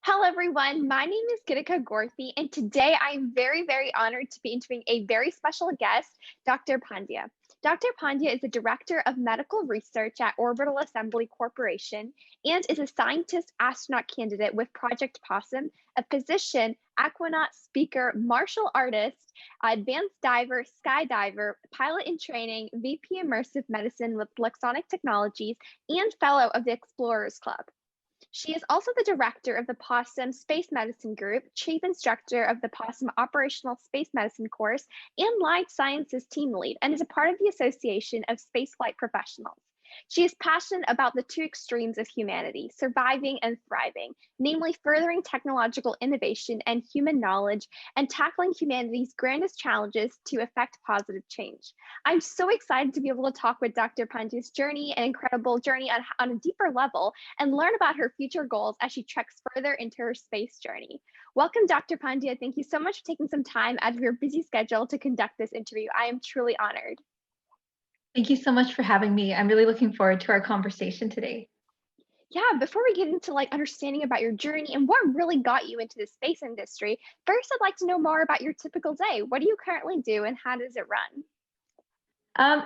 Hello, everyone. My name is Gitika Gorthy, and today I am very honored to be interviewing a very special guest, Dr. Pandya. Dr. Pandya is the Director of Medical Research at Orbital Assembly Corporation and is a scientist-astronaut candidate with Project PoSSUM, a physician, AQUANAUT speaker, martial artist, advanced diver, skydiver, pilot in training, VP Immersive Medicine with Luxsonic Technologies, and fellow of the Explorers Club. She is also the director of the PoSSUM Space Medicine Group, chief instructor of the PoSSUM Operational Space Medicine course, and life sciences team lead, and is a part of the Association of Spaceflight Professionals. She is passionate about the two extremes of humanity, surviving and thriving, namely furthering technological innovation and human knowledge and tackling humanity's grandest challenges to effect positive change. I'm so excited to be able to talk with Dr. Pandya's journey, an incredible journey on a deeper level, and learn about her future goals as she treks further into her space journey. Welcome, Dr. Pandya. Thank you so much for taking some time out of your busy schedule to conduct this interview. I am truly honored. Thank you so much for having me. I'm really looking forward to our conversation today. Yeah, before we get into understanding about your journey and what really got you into the space industry, first I'd like to know more about your typical day. What do you currently do and how does it run?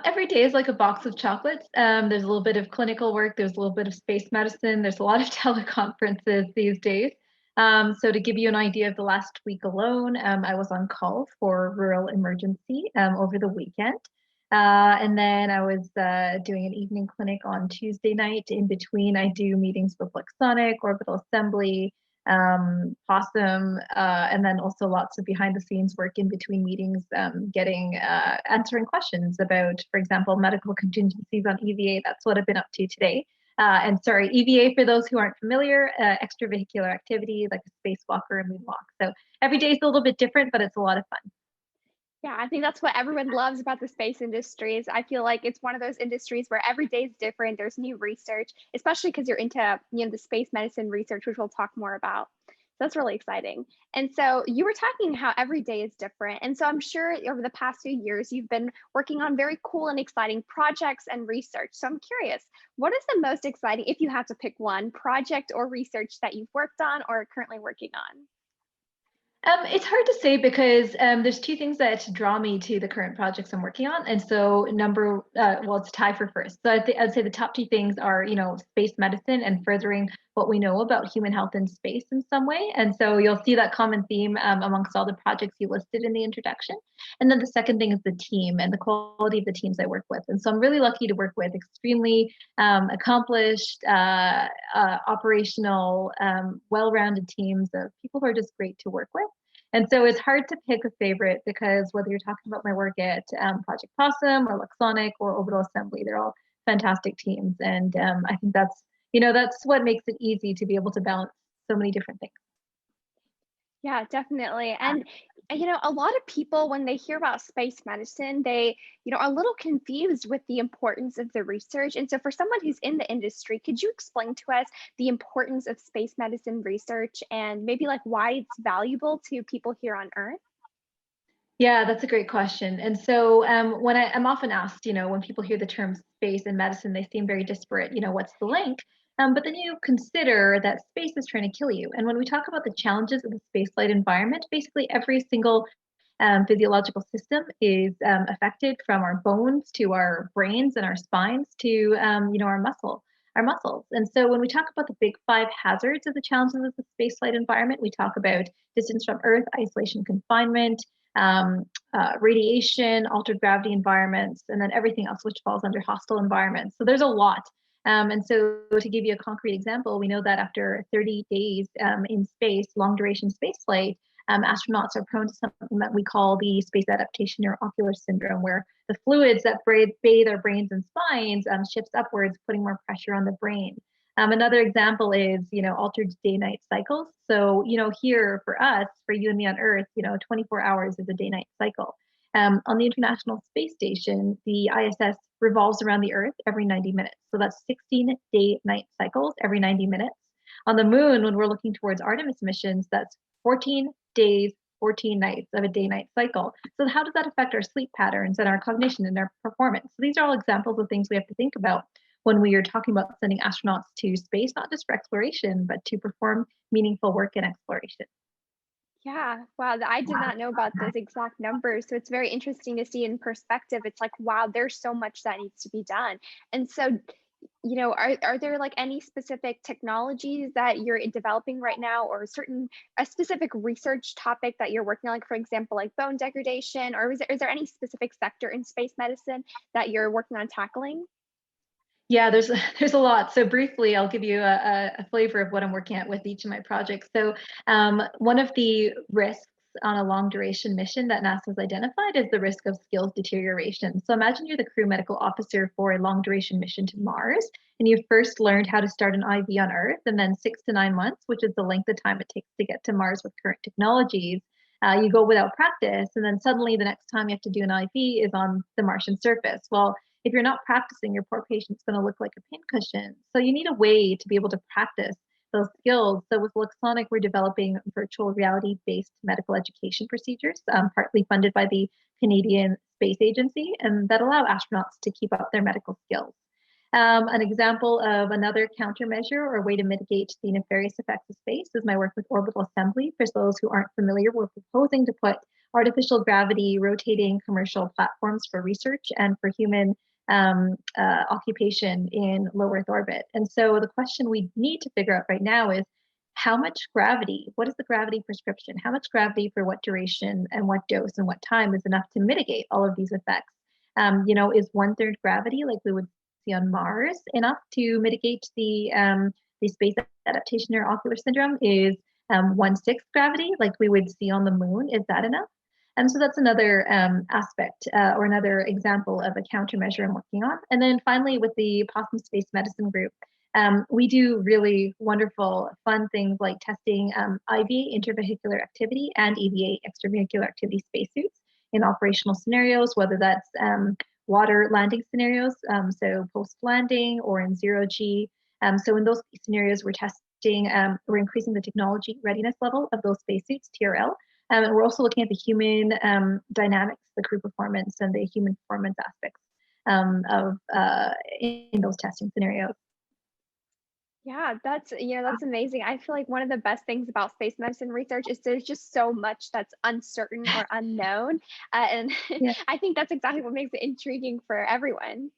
Every day is like a box of chocolates. There's a little bit of clinical work, there's a little bit of space medicine, there's a lot of teleconferences these days. So to give you an idea of the last week alone, I was on call for rural emergency over the weekend. And then I was doing an evening clinic on Tuesday night. In between, I do meetings with Luxsonic, Orbital Assembly, PoSSUM, and then also lots of behind the scenes work in between meetings, answering questions about, for example, medical contingencies on EVA. That's what I've been up to today. And sorry, EVA, for those who aren't familiar, extravehicular activity like a spacewalk or a moonwalk. So every day is a little bit different, but it's a lot of fun. Yeah, I think that's what everyone loves about the space industry is I feel like it's one of those industries where every day is different. There's new research, especially because you're into, the space medicine research, which we'll talk more about. So that's really exciting. And so you were talking how every day is different. And so I'm sure over the past few years, you've been working on very cool and exciting projects and research. So I'm curious, what is the most exciting, if you had to pick one, project or research that you've worked on or are currently working on? It's hard to say because there's two things that draw me to the current projects I'm working on. And so well, it's tie for first. So I'd say the top two things are, space medicine and furthering what we know about human health in space in some way. And so you'll see that common theme amongst all the projects you listed in the introduction. And then the second thing is the team and the quality of the teams I work with. And so I'm really lucky to work with extremely accomplished, operational, well-rounded teams of people who are just great to work with. And so it's hard to pick a favorite because whether you're talking about my work at Project PoSSUM or Luxsonic or Orbital Assembly, they're all fantastic teams. And I think that's what makes it easy to be able to balance so many different things. Yeah, definitely. And a lot of people when they hear about space medicine, they, are a little confused with the importance of the research. And so for someone who's in the industry, could you explain to us the importance of space medicine research and maybe like why it's valuable to people here on Earth? Yeah, that's a great question. And so when I'm often asked, when people hear the terms space and medicine, they seem very disparate. What's the link? But then you consider that space is trying to kill you. And when we talk about the challenges of the spaceflight environment, basically every single physiological system is affected, from our bones to our brains and our spines to, our muscles. And so when we talk about the big five hazards of the challenges of the spaceflight environment, we talk about distance from Earth, isolation, confinement, radiation, altered gravity environments, and then everything else which falls under hostile environments. So there's a lot. And so to give you a concrete example, we know that after 30 days in space, long duration space flight, astronauts are prone to something that we call the space adaptation or ocular syndrome, where the fluids that bathe our brains and spines shifts upwards, putting more pressure on the brain. Another example is, altered day-night cycles. So, here for us, for you and me on Earth, 24 hours is a day-night cycle. On the International Space Station, the ISS revolves around the Earth every 90 minutes. So that's 16 day-night cycles every 90 minutes. On the moon, when we're looking towards Artemis missions, that's 14 days, 14 nights of a day-night cycle. So how does that affect our sleep patterns and our cognition and our performance? So these are all examples of things we have to think about. when we are talking about sending astronauts to space, not just for exploration, but to perform meaningful work in exploration. Yeah, wow, I did not know about those exact numbers. So it's very interesting to see in perspective. It's like, wow, there's so much that needs to be done. And so, are there like any specific technologies that you're developing right now, or a specific research topic that you're working on, like for example, like bone degradation, or is there any specific sector in space medicine that you're working on tackling? Yeah, there's there's a lot. So briefly, I'll give you a flavor of what I'm working at with each of my projects. So one of the risks on a long duration mission that NASA's identified is the risk of skills deterioration. So imagine you're the crew medical officer for a long duration mission to Mars, and you've first learned how to start an IV on Earth, and then 6 to 9 months, which is the length of time it takes to get to Mars with current technologies. You go without practice, and then suddenly the next time you have to do an IV is on the Martian surface. Well, if you're not practicing, your poor patient's going to look like a pincushion. So you need a way to be able to practice those skills. So with Luxsonic, we're developing virtual reality-based medical education procedures, partly funded by the Canadian Space Agency, and that allow astronauts to keep up their medical skills. An example of another countermeasure or way to mitigate the nefarious effects of space is my work with Orbital Assembly. For those who aren't familiar, we're proposing to put artificial gravity rotating commercial platforms for research and for human occupation in low Earth orbit. And so the question we need to figure out right now is how much gravity, what is the gravity prescription? How much gravity for what duration and what dose and what time is enough to mitigate all of these effects? Is 1/3 gravity like we would see on Mars enough to mitigate the space adaptation or ocular syndrome? Is 1/6 gravity like we would see on the moon? Is that enough? And so that's another aspect or another example of a countermeasure I'm working on. And then finally, with the PoSSUM Space Medicine Group, we do really wonderful, fun things like testing IV, intravehicular activity, and EVA, extravehicular activity spacesuits in operational scenarios, whether that's water landing scenarios, so post-landing or in zero-G. So in those scenarios, we're testing, we're increasing the technology readiness level of those spacesuits, TRL. And we're also looking at the human dynamics, the crew performance, and the human performance aspects in those testing scenarios. Yeah, that's amazing. I feel like one of the best things about space medicine research is there's just so much that's uncertain or unknown, and Yeah. I think that's exactly what makes it intriguing for everyone.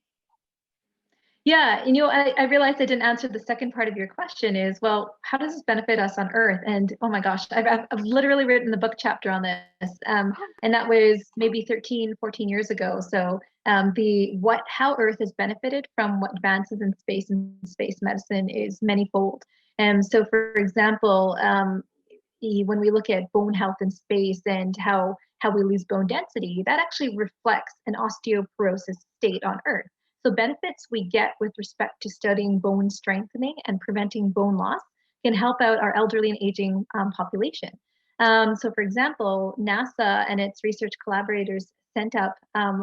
Yeah, I realized I didn't answer the second part of your question is, well, how does this benefit us on Earth? And oh my gosh, I've literally written the book chapter on this. And that was maybe 13, 14 years ago. So how Earth has benefited from what advances in space and space medicine is manyfold. And so for example, when we look at bone health in space and how we lose bone density, that actually reflects an osteoporosis state on Earth. So benefits we get with respect to studying bone strengthening and preventing bone loss can help out our elderly and aging population. So for example, NASA and its research collaborators sent up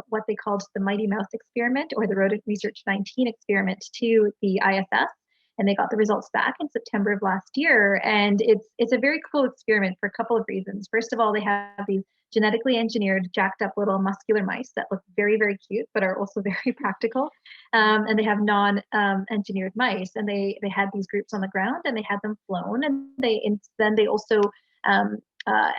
what they called the Mighty Mouse experiment or the Rodent Research 19 experiment to the ISS. And they got the results back in September of last year. And it's a very cool experiment for a couple of reasons. First of all, they have these genetically engineered, jacked up little muscular mice that look very, very cute, but are also very practical. And they have non-engineered mice. And they had these groups on the ground and they had them flown. And then they also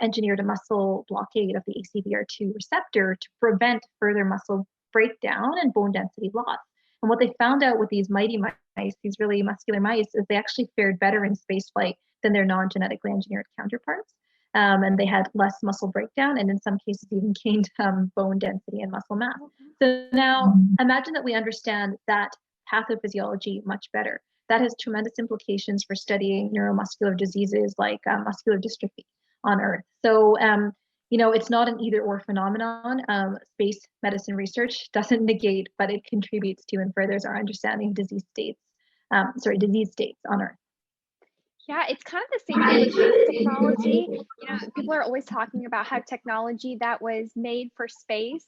engineered a muscle blockade of the ACVR2 receptor to prevent further muscle breakdown and bone density loss. And what they found out with these mighty mice, these really muscular mice, is they actually fared better in spaceflight than their non-genetically engineered counterparts. And they had less muscle breakdown and in some cases even gained bone density and muscle mass. So now imagine that we understand that pathophysiology much better. That has tremendous implications for studying neuromuscular diseases like muscular dystrophy on Earth. So it's not an either or phenomenon. Space medicine research doesn't negate, but it contributes to and furthers our understanding of disease states on Earth. Yeah, it's kind of the same thing with space technology. People are always talking about how technology that was made for space,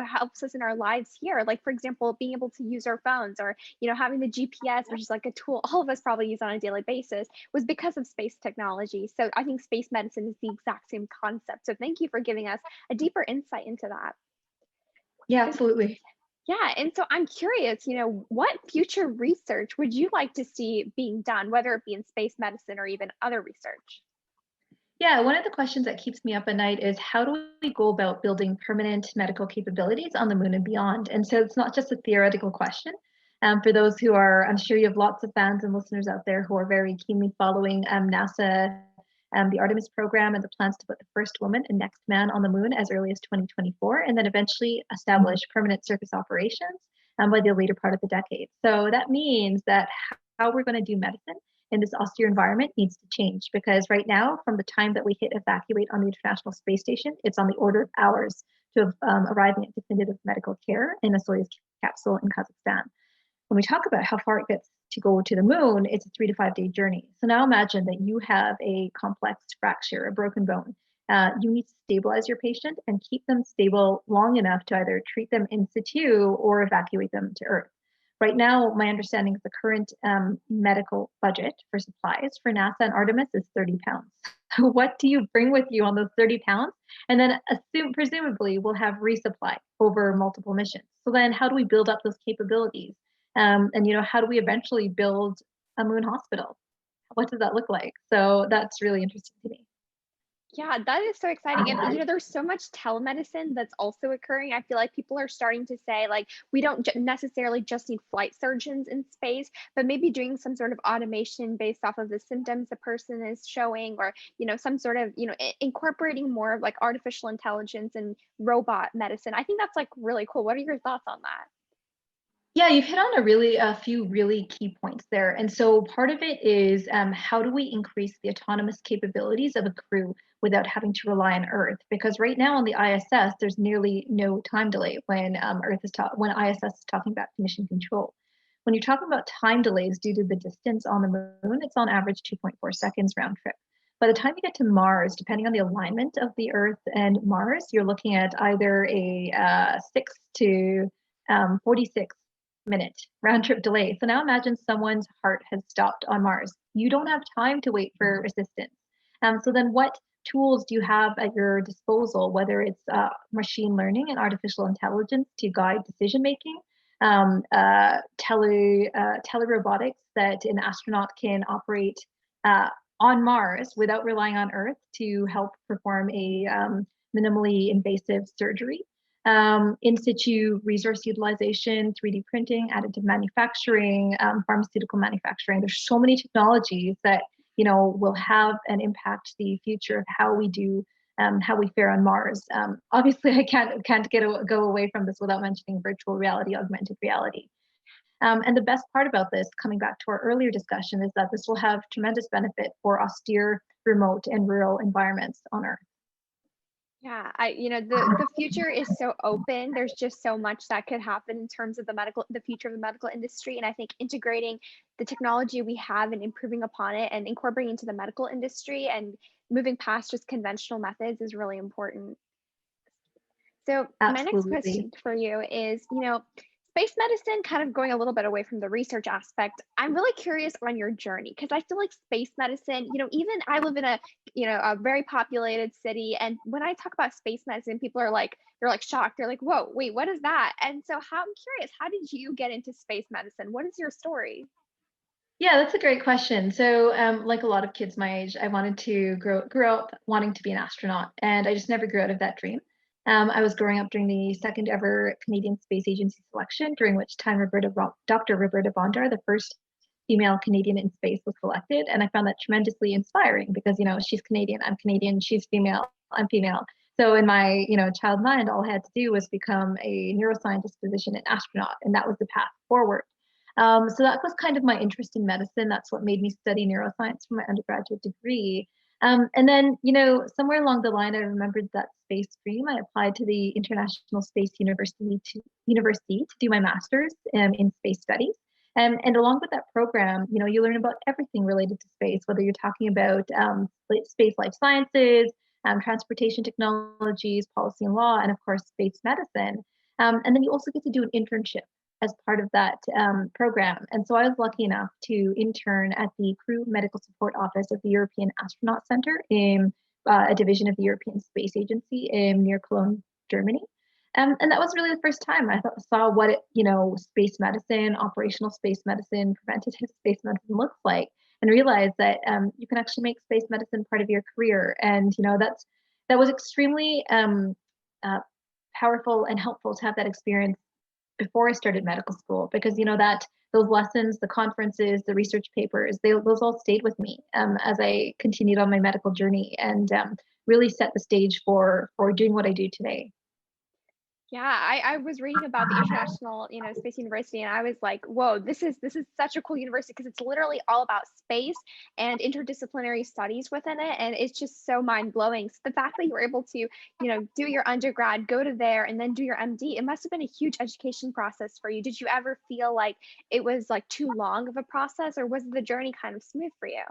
helps us in our lives here. Like, for example, being able to use our phones or, having the GPS, which is like a tool all of us probably use on a daily basis, was because of space technology. So I think space medicine is the exact same concept. So thank you for giving us a deeper insight into that. Yeah, absolutely. Yeah, and so I'm curious, what future research would you like to see being done, whether it be in space medicine or even other research? Yeah, one of the questions that keeps me up at night is how do we go about building permanent medical capabilities on the moon and beyond? And so it's not just a theoretical question. For those who are, I'm sure you have lots of fans and listeners out there who are very keenly following NASA, the Artemis program, and the plans to put the first woman and next man on the moon as early as 2024, and then eventually establish permanent surface operations by the later part of the decade. So that means that how we're going to do medicine in this austere environment needs to change, because right now, from the time that we hit evacuate on the International Space Station, it's on the order of hours to arriving at definitive medical care in a Soyuz capsule in Kazakhstan. When we talk about how far it gets to go to the moon, it's a 3 to 5 day journey. So now imagine that you have a complex fracture, a broken bone. You need to stabilize your patient and keep them stable long enough to either treat them in situ or evacuate them to Earth. Right now, my understanding is the current medical budget for supplies for NASA and Artemis is 30 pounds. What do you bring with you on those 30 pounds? And then presumably we'll have resupply over multiple missions. So then how do we build up those capabilities? And how do we eventually build a moon hospital? What does that look like? So that's really interesting to me. Yeah, that is so exciting. And there's so much telemedicine that's also occurring. I feel like people are starting to say, like, we don't necessarily just need flight surgeons in space, but maybe doing some sort of automation based off of the symptoms the person is showing, or, some sort of, incorporating more of like artificial intelligence and robot medicine. I think that's like really cool. What are your thoughts on that? Yeah, you've hit on a few really key points there. And so part of it is how do we increase the autonomous capabilities of a crew without having to rely on Earth? Because right now on the ISS, there's nearly no time delay when when ISS is talking about mission control. When you're talking about time delays due to the distance on the moon, it's on average 2.4 seconds round trip. By the time you get to Mars, depending on the alignment of the Earth and Mars, you're looking at either a 6 to 46-minute round trip delay. So now imagine someone's heart has stopped on Mars. You don't have time to wait for assistance. So then what tools do you have at your disposal, whether it's machine learning and artificial intelligence to guide decision making, telerobotics that an astronaut can operate on Mars without relying on Earth to help perform a minimally invasive surgery. In situ resource utilization, 3D printing, additive manufacturing, pharmaceutical manufacturing. There's so many technologies that will have and impact the future of how we do, how we fare on Mars. Obviously, I can't go away from this without mentioning virtual reality, augmented reality. And the best part about this, coming back to our earlier discussion, is that this will have tremendous benefit for austere, remote, and rural environments on Earth. Yeah, the future is so open. There's just so much that could happen in terms of the future of the medical industry. And I think integrating the technology we have and improving upon it and incorporating into the medical industry and moving past just conventional methods is really important. So my next Absolutely. question for you is, space medicine, kind of going a little bit away from the research aspect. I'm really curious on your journey because I feel like space medicine, even I live in a very populated city, and when I talk about space medicine, people are like, they're like shocked. They're like, "Whoa, wait, what is that?" And so, I'm curious, how did you get into space medicine? What is your story? Yeah, that's a great question. So, like a lot of kids my age, I wanted to grow up wanting to be an astronaut, and I just never grew out of that dream. I was growing up during the second ever Canadian Space Agency selection, during which time Dr. Roberta Bondar, the first female Canadian in space, was selected, and I found that tremendously inspiring because she's Canadian, I'm Canadian, she's female, I'm female. So in my child mind, all I had to do was become a neuroscientist, physician, and astronaut, and that was the path forward. So that was kind of my interest in medicine. That's what made me study neuroscience for my undergraduate degree. And then, somewhere along the line, I remembered that space dream. I applied to the International Space University to do my master's in space studies. And along with that program, you learn about everything related to space, whether you're talking about space life sciences, transportation technologies, policy and law, and of course, space medicine. And then you also get to do an internship as part of that program. And so I was lucky enough to intern at the Crew Medical Support Office of the European Astronaut Center in a division of the European Space Agency near Cologne, Germany. And that was really the first time I saw what space medicine, operational space medicine, preventative space medicine looks like, and realized that you can actually make space medicine part of your career. And that was extremely uh, powerful and helpful to have that experience before I started medical school, because that those lessons, the conferences, the research papers, those all stayed with me as I continued on my medical journey, and really set the stage for doing what I do today. Yeah, I was reading about the International, Space University, and I was like, whoa, this is such a cool university because it's literally all about space and interdisciplinary studies within it, and it's just so mind blowing. So the fact that you were able to, do your undergrad, go to there, and then do your MD, it must have been a huge education process for you. Did you ever feel like it was like too long of a process, or was the journey kind of smooth for you?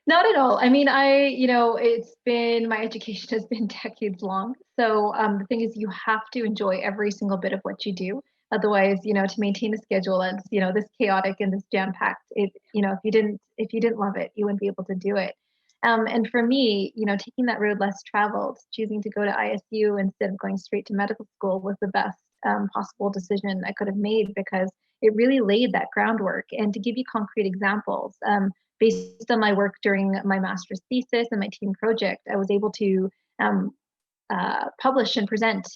Not at all. I mean, it's been, my education has been decades long. So the thing is, you have to enjoy every single bit of what you do. Otherwise, to maintain a schedule that's, this chaotic and this jam-packed, if you didn't love it, you wouldn't be able to do it. And for me, taking that road less traveled, choosing to go to ISU instead of going straight to medical school was the best possible decision I could have made, because it really laid that groundwork. And to give you concrete examples, based on my work during my master's thesis and my team project, I was able to publish and present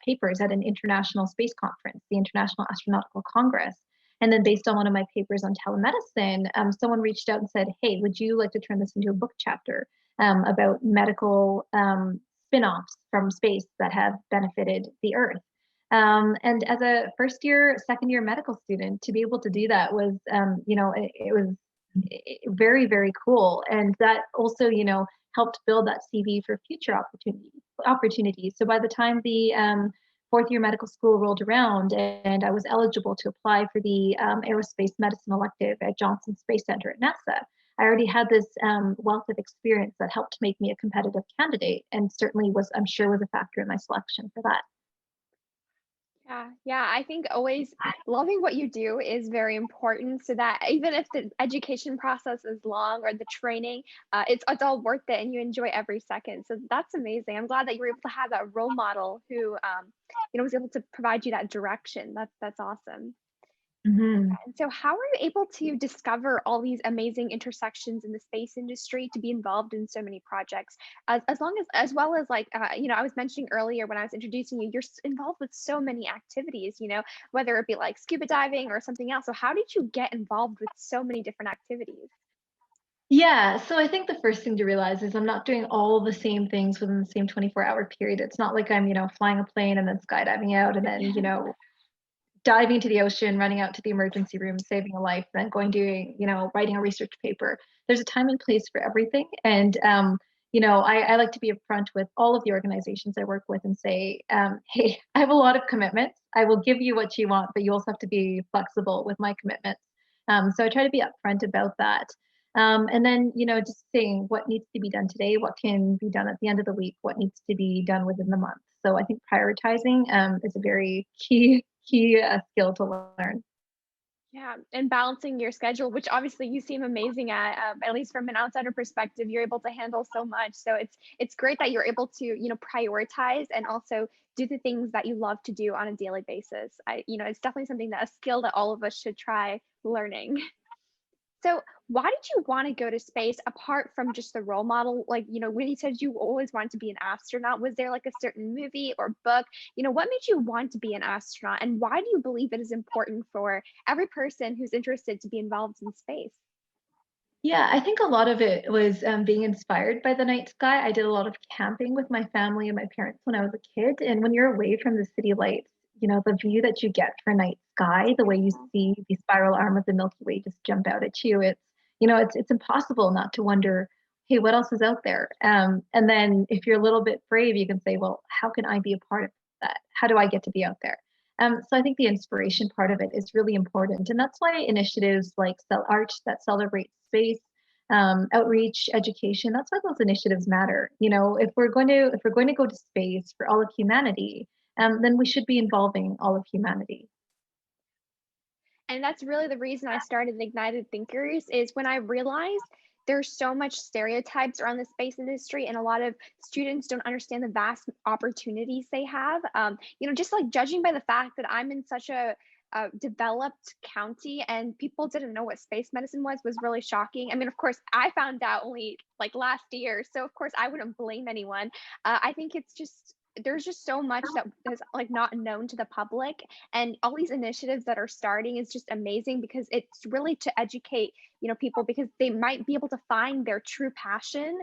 papers at an international space conference, the International Astronautical Congress. And then based on one of my papers on telemedicine, someone reached out and said, hey, would you like to turn this into a book chapter about medical spin-offs from space that have benefited the Earth? And as a first year, second year medical student, to be able to do that was, it was very, very cool. And that also, helped build that CV for future opportunities. So by the time the fourth year medical school rolled around and I was eligible to apply for the aerospace medicine elective at Johnson Space Center at NASA, I already had this wealth of experience that helped make me a competitive candidate, and certainly was, I'm sure, was a factor in my selection for that. Yeah, I think always loving what you do is very important, so that even if the education process is long or the training, it's all worth it and you enjoy every second. So that's amazing. I'm glad that you were able to have that role model who, was able to provide you that direction. That's awesome. Mhm. And so, how were you able to discover all these amazing intersections in the space industry to be involved in so many projects? As well as like, I was mentioning earlier when I was introducing you, you're involved with so many activities. Whether it be like scuba diving or something else. So, how did you get involved with so many different activities? Yeah, so I think the first thing to realize is I'm not doing all the same things within the same 24-hour period. It's not like I'm, flying a plane and then skydiving out and then, diving into the ocean, running out to the emergency room, saving a life, then going doing, writing a research paper. There's a time and place for everything. And, I like to be upfront with all of the organizations I work with and say, hey, I have a lot of commitments. I will give you what you want, but you also have to be flexible with my commitments. So I try to be upfront about that. And then, just saying what needs to be done today, what can be done at the end of the week, what needs to be done within the month. So I think prioritizing is a very key skill to learn. Yeah, and balancing your schedule, which obviously you seem amazing at least from an outsider perspective, you're able to handle so much. So it's great that you're able to, prioritize and also do the things that you love to do on a daily basis. It's definitely something that a skill that all of us should try learning. So, why did you want to go to space apart from just the role model? Like, when you said you always wanted to be an astronaut, was there like a certain movie or book? What made you want to be an astronaut? And why do you believe it is important for every person who's interested to be involved in space? Yeah, I think a lot of it was being inspired by the night sky. I did a lot of camping with my family and my parents when I was a kid. And when you're away from the city lights, the view that you get for night sky, the way you Beautiful. see the spiral arm of the Milky Way just jump out at you, it's impossible not to wonder, hey, what else is out there? And then if you're a little bit brave, you can say, well, how can I be a part of that? How do I get to be out there? So I think the inspiration part of it is really important, and that's why initiatives like Cell Arch that celebrate space, outreach, education, that's why those initiatives matter. If we're going to go to space for all of humanity, then we should be involving all of humanity. And that's really the reason I started IgnitedThinkers is when I realized there's so much stereotypes around the space industry, and a lot of students don't understand the vast opportunities they have. Just like judging by the fact that I'm in such a developed county and people didn't know what space medicine was really shocking. I mean, of course, I found out only like last year, so of course I wouldn't blame anyone. I think it's just there's just so much that is like not known to the public, and all these initiatives that are starting is just amazing because it's really to educate people, because they might be able to find their true passion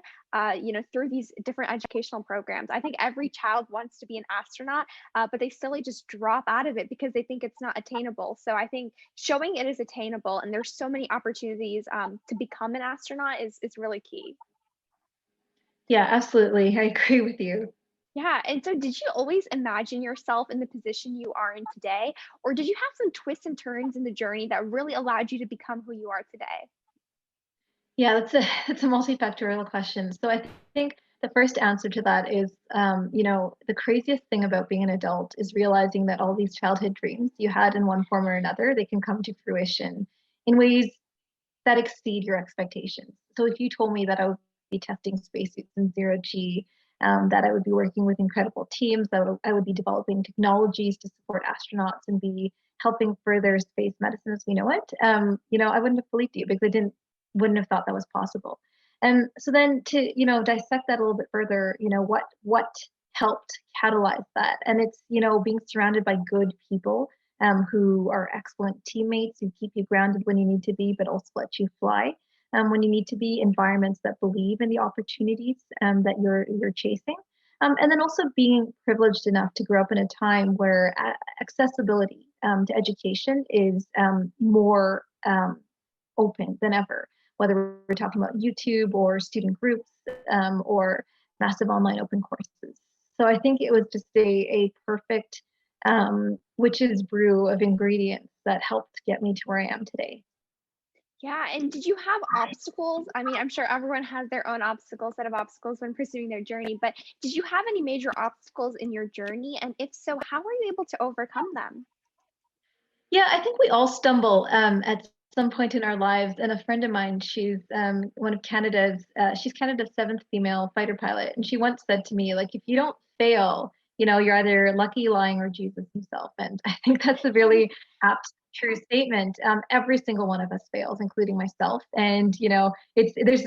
through these different educational programs. I think every child wants to be an astronaut, but they still just drop out of it because they think it's not attainable. So I think showing it is attainable and there's so many opportunities to become an astronaut is really key. Yeah, absolutely. I agree with you. Yeah. And so did you always imagine yourself in the position you are in today? Or did you have some twists and turns in the journey that really allowed you to become who you are today? Yeah, that's a multifactorial question. So I think the first answer to that is, the craziest thing about being an adult is realizing that all these childhood dreams you had in one form or another, they can come to fruition in ways that exceed your expectations. So if you told me that I would be testing spacesuits in zero G, that I would be working with incredible teams, that I would be developing technologies to support astronauts and be helping further space medicine as we know it, I wouldn't have believed you because wouldn't have thought that was possible. And so then to, dissect that a little bit further, what helped catalyze that? And it's, being surrounded by good people who are excellent teammates who keep you grounded when you need to be, but also let you fly when you need to be, environments that believe in the opportunities that you're chasing. And then also being privileged enough to grow up in a time where accessibility to education is more open than ever, whether we're talking about YouTube or student groups or massive online open courses. So I think it was just a perfect witch's brew of ingredients that helped get me to where I am today. Yeah, and did you have obstacles? I mean, I'm sure everyone has their own set of obstacles when pursuing their journey, but did you have any major obstacles in your journey? And if so, how were you able to overcome them? Yeah, I think we all stumble at some point in our lives. And a friend of mine, she's she's Canada's seventh female fighter pilot. And she once said to me, like, if you don't fail, you're either lucky, lying, or Jesus himself. And I think that's a really apt, true statement. Every single one of us fails, including myself. And,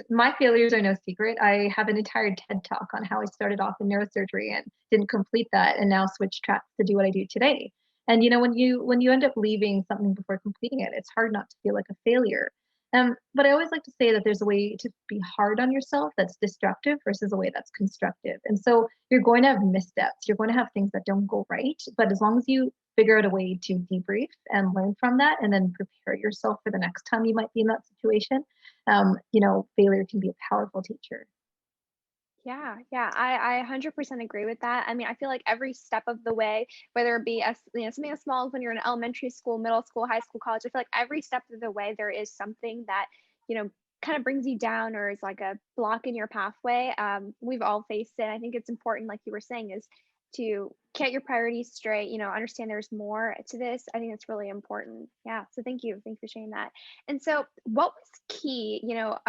my failures are no secret. I have an entire TED talk on how I started off in neurosurgery and didn't complete that and now switched tracks to do what I do today. And when you end up leaving something before completing it, it's hard not to feel like a failure. But I always like to say that there's a way to be hard on yourself that's destructive versus a way that's constructive. And so you're going to have missteps, you're going to have things that don't go right. But as long as you figure out a way to debrief and learn from that, and then prepare yourself for the next time you might be in that situation, failure can be a powerful teacher. Yeah, I 100% agree with that. I mean, I feel like every step of the way, whether it be something as small as when you're in elementary school, middle school, high school, college, I feel like every step of the way there is something that, you know, kind of brings you down or is like a block in your pathway. We've all faced it. I think it's important, like you were saying, is to get your priorities straight, understand there's more to this. I think it's really important. Yeah. So thank you. Thanks for sharing that. And so what was key, now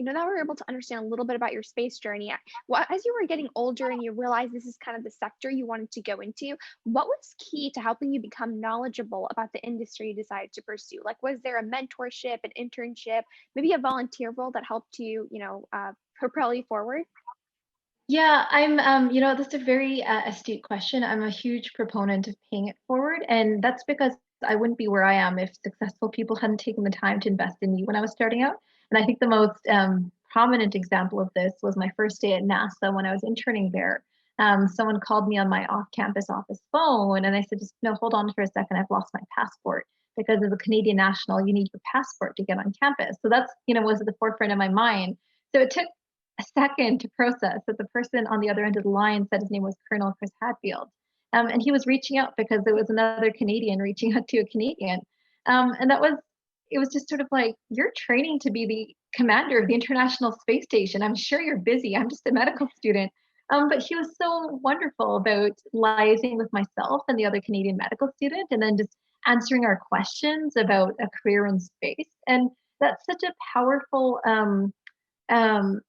we're able to understand a little bit about your space journey. As you were getting older and you realized this is kind of the sector you wanted to go into, what was key to helping you become knowledgeable about the industry you decided to pursue? Like, was there a mentorship, an internship, maybe a volunteer role that helped you, propel you forward? Yeah, that's a very astute question. I'm a huge proponent of paying it forward. And that's because I wouldn't be where I am if successful people hadn't taken the time to invest in me when I was starting out. And I think the most prominent example of this was my first day at NASA when I was interning there. Someone called me on my off-campus office phone, and I said, just no, hold on for a second. I've lost my passport. Because as a Canadian national, you need your passport to get on campus. So that's, was at the forefront of my mind. So it took a second to process that the person on the other end of the line said his name was Colonel Chris Hadfield. And he was reaching out because there was another Canadian reaching out to a Canadian. And it was just sort of like, you're training to be the commander of the International Space Station. I'm sure you're busy. I'm just a medical student. But he was so wonderful about liaising with myself and the other Canadian medical student, and then just answering our questions about a career in space. And that's such a powerful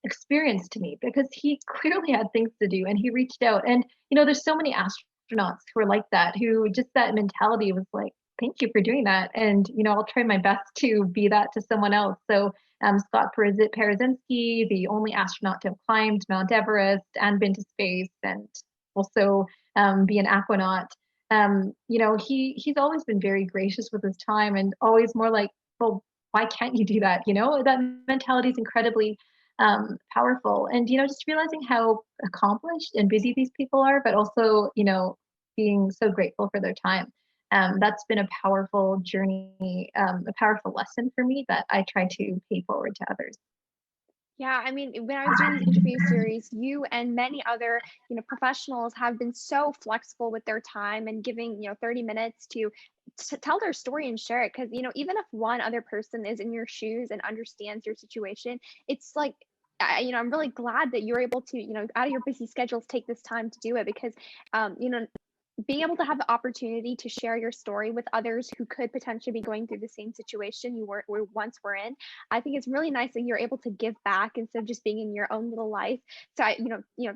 experience to me because he clearly had things to do and he reached out. And, there's so many astronauts who are like that, who just that mentality was like, thank you for doing that. And, I'll try my best to be that to someone else. So Scott Parazynski, the only astronaut to have climbed Mount Everest and been to space and also be an aquanaut. He's always been very gracious with his time and always more like, well, why can't you do that? That mentality is incredibly powerful. And, just realizing how accomplished and busy these people are, but also, being so grateful for their time. That's been a powerful journey, a powerful lesson for me that I try to pay forward to others. Yeah, I mean, when I was doing this interview series, you and many other, professionals have been so flexible with their time and giving, 30 minutes to tell their story and share it. Because, even if one other person is in your shoes and understands your situation, it's like, I'm really glad that you're able to, out of your busy schedules, take this time to do it because, being able to have the opportunity to share your story with others who could potentially be going through the same situation you once were in, I think it's really nice that you're able to give back instead of just being in your own little life. So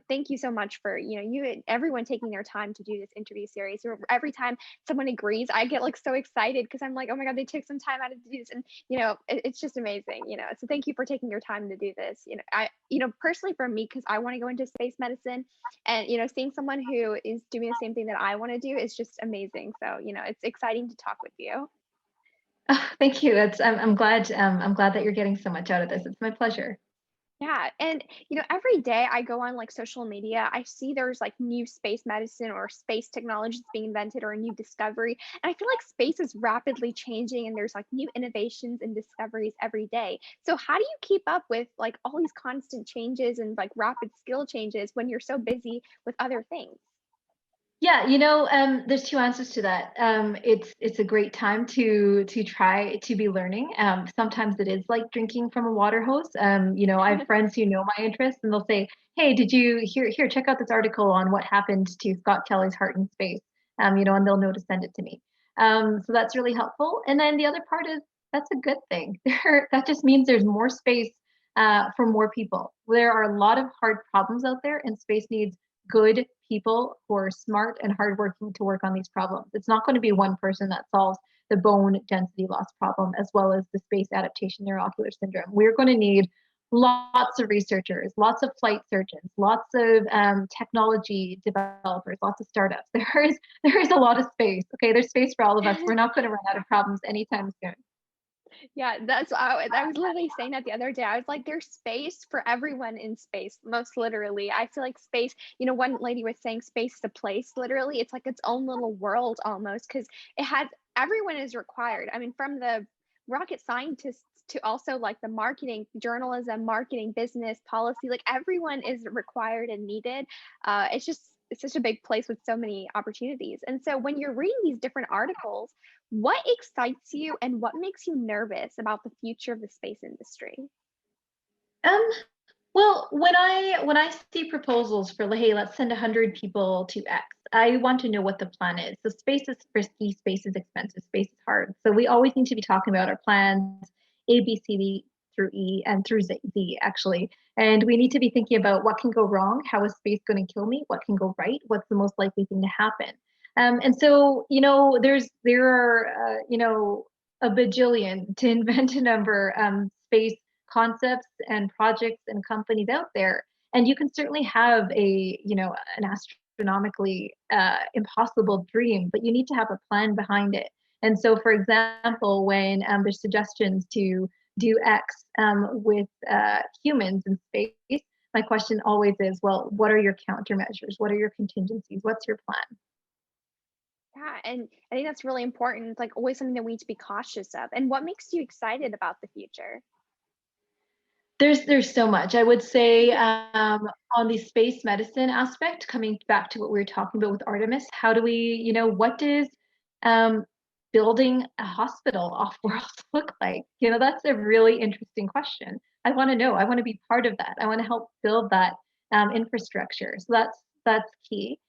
thank you so much for, you and everyone taking their time to do this interview series. Every time someone agrees, I get like so excited because I'm like, oh my God, they took some time out to do this. And, it's just amazing, so thank you for taking your time to do this. Personally for me, because I want to go into space medicine and, seeing someone who is doing the same thing that I want to do is just amazing. So, it's exciting to talk with you. Oh, thank you. I'm glad that you're getting so much out of this. It's my pleasure. Yeah. And, every day I go on like social media, I see there's like new space medicine or space technologies being invented or a new discovery. And I feel like space is rapidly changing and there's like new innovations and discoveries every day. So how do you keep up with like all these constant changes and like rapid skill changes when you're so busy with other things? Yeah, there's two answers to that. It's a great time to try to be learning. Sometimes it is like drinking from a water hose. I have friends who know my interests, and they'll say, "Hey, did you here? Check out this article on what happened to Scott Kelly's heart in space." And they'll know to send it to me. So that's really helpful. And then the other part is that's a good thing. That just means there's more space for more people. There are a lot of hard problems out there, and space needs good people who are smart and hardworking to work on these problems. It's not going to be one person that solves the bone density loss problem as well as the space adaptation neuroocular syndrome. We're going to need lots of researchers, lots of flight surgeons, lots of technology developers, lots of startups. There is a lot of space. Okay, there's space for all of us. We're not going to run out of problems anytime soon. Yeah, that's I was literally saying that the other day. I was like, there's space for everyone in space, most literally. I feel like space, one lady was saying space is a place, literally. It's like its own little world almost because it has everyone is required. I mean, from the rocket scientists to also like the marketing, journalism, marketing, business, policy, like everyone is required and needed. It's such a big place with so many opportunities. And so when you're reading these different articles, what excites you and what makes you nervous about the future of the space industry? Um, well, when I see proposals for, hey, let's send 100 people to X, I want to know what the plan is. So space is risky, space is expensive, space is hard. So we always need to be talking about our plans, A, B, C, D through E, and through Z actually. And we need to be thinking about what can go wrong, how is space going to kill me, what can go right, what's the most likely thing to happen. And so, there are, a bajillion to invent a number space concepts and projects and companies out there. And you can certainly have an astronomically impossible dream, but you need to have a plan behind it. And so, for example, when there's suggestions to do X with humans in space, my question always is, well, what are your countermeasures? What are your contingencies? What's your plan? Yeah, and I think that's really important. It's like always something that we need to be cautious of. And what makes you excited about the future? There's so much. I would say on the space medicine aspect, coming back to what we were talking about with Artemis, how do we, what does um, building a hospital off world look like? That's a really interesting question. I want to know. I want to be part of that. I want to help build that infrastructure. So that's key.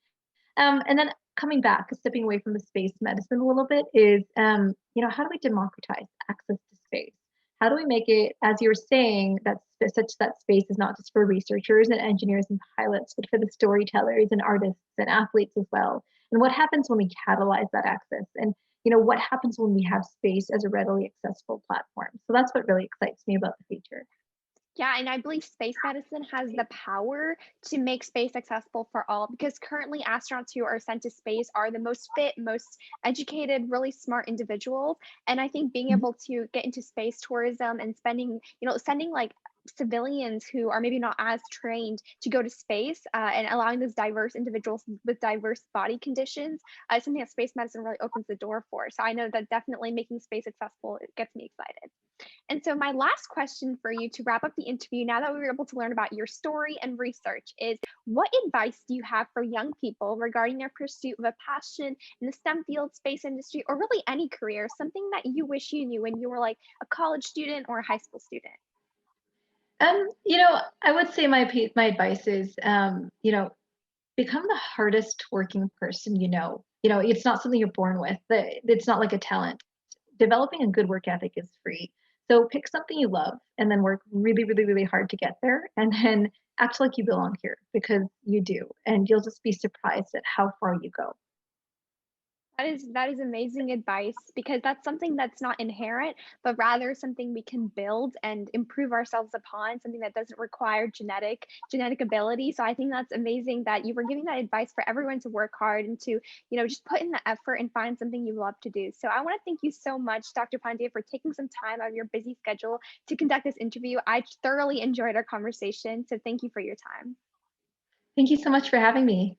And then coming back, stepping away from the space medicine a little bit is, how do we democratize access to space? how do we make it, as you were saying, that such that space is not just for researchers and engineers and pilots, but for the storytellers and artists and athletes as well? And what happens when we catalyze that access? And what happens when we have space as a readily accessible platform? So that's what really excites me about the future. Yeah, and I believe space medicine has the power to make space accessible for all because currently astronauts who are sent to space are the most fit, most educated, really smart individuals. And I think being Mhm. able to get into space tourism and sending like civilians who are maybe not as trained to go to space and allowing those diverse individuals with diverse body conditions is something that space medicine really opens the door for. So I know that definitely making space accessible, it gets me excited. And so, my last question for you to wrap up the interview, now that we were able to learn about your story and research, is what advice do you have for young people regarding their pursuit of a passion in the STEM field, space industry, or really any career? Something that you wish you knew when you were like a college student or a high school student? I would say my advice is, become the hardest working person you know. It's not something you're born with. It's not like a talent. Developing a good work ethic is free. So pick something you love and then work really, really, really hard to get there. And then act like you belong here because you do. And you'll just be surprised at how far you go. That is amazing advice because that's something that's not inherent, but rather something we can build and improve ourselves upon, something that doesn't require genetic ability. So I think that's amazing that you were giving that advice for everyone to work hard and to, just put in the effort and find something you love to do. So I want to thank you so much, Dr. Pandya, for taking some time out of your busy schedule to conduct this interview. I thoroughly enjoyed our conversation. So thank you for your time. Thank you so much for having me.